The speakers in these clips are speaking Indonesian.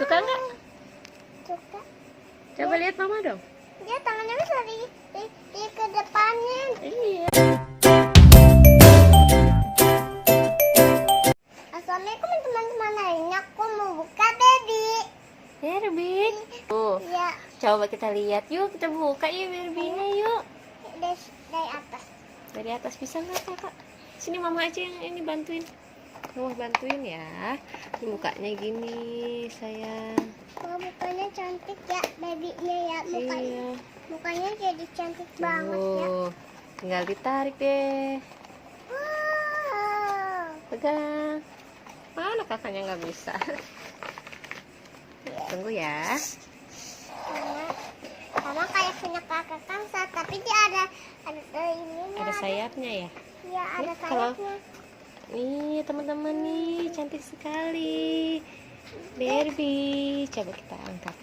Suka nggak? Suka. Coba lihat mama dong. Dia tangannya bisa di ke depannya. Iya. Assalamualaikum teman-teman, hari ini aku mau buka baby. Barbie. Tuh. Ya, Coba kita lihat yuk, kita buka yuk Barbie-nya yuk. dari atas. Dari atas bisa nggak kakak? Sini mama aja yang ini bantuin. Mama bantuin ya. Ini bukanya gini sayang. Wah, mukanya cantik ya babynya ya. Iya. Mukanya jadi cantik banget ya. Tuh. Tinggal ditarik deh. Wow. Pegang. Mana kakaknya nggak bisa? Tunggu ya. Sama kayak punya kakak Kamsa, tapi dia ada ininya. Ada sayapnya ya. Iya, ada Nih, kalau- sayapnya. Nih teman-teman nih cantik sekali. Barbie. Coba kita angkat.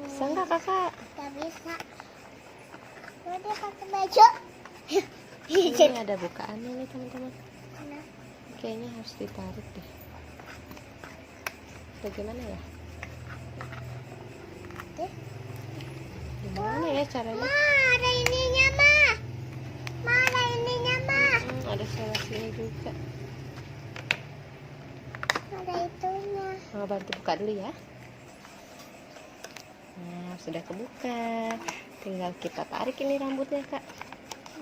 Bisa nggak kakak? Gak bisa. Oh, dia pakai baju. Ini ada bukaannya nih teman-teman. Nah, Kayaknya harus ditarik deh. Bagaimana ya? deh. Gimana ya caranya? Ma, ada ininya, Ma. Ma, ada ininya, Ma. Ada selasinya juga. Ada itunya. Mau bantu buka dulu ya. Nah, sudah kebuka. Tinggal kita tarik ini rambutnya kak.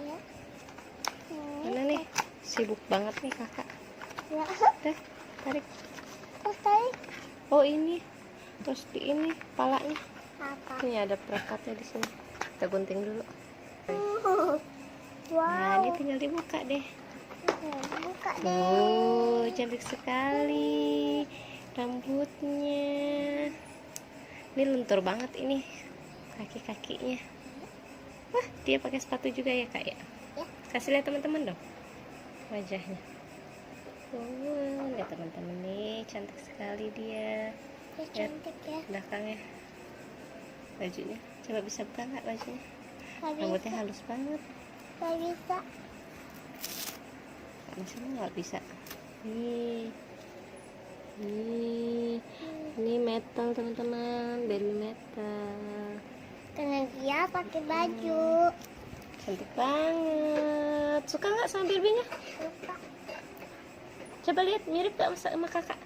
Ya. Mana nih? Sibuk banget nih kakak. Ya. Dah, tarik. Terus tadi Oh ini. Terus di ini palanya. apa? Ini ada perekatnya di sini. Kita gunting dulu. Nah, Wow. ini tinggal dibuka deh. Buka deh. Oh, cantik sekali rambutnya. Ini lentur banget ini kaki-kakinya. Wah, dia pakai sepatu juga ya kak ya? Ya. Kasih lihat teman-teman dong wajahnya. Oh, lihat teman-teman nih, cantik sekali dia. Dia cantik ya. Belakangnya, bajunya. Coba bisa buka nggak bajunya? Gak Rambutnya bisa. halus banget. Gak bisa. Masih nggak bisa. Nih, ini metal teman-teman, baby metal. Karena dia pakai baju. Cantik banget. Suka nggak sama Barbie-nya? Suka. Coba lihat, mirip gak sama kakak?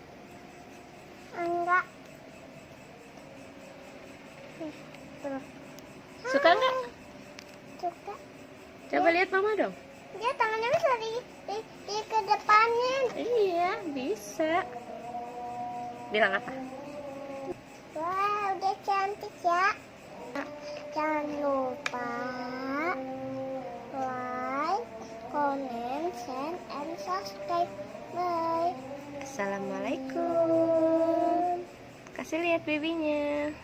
Enggak. Tuh. Suka nggak? Suka. Coba lihat mama dong. Dia tangannya bisa di ke depannya. Iya, bisa. Bilang apa? Wow, dia cantik ya. Jangan lupa like, comment, share, and subscribe. Bye. Assalamualaikum. Kasih lihat babynya.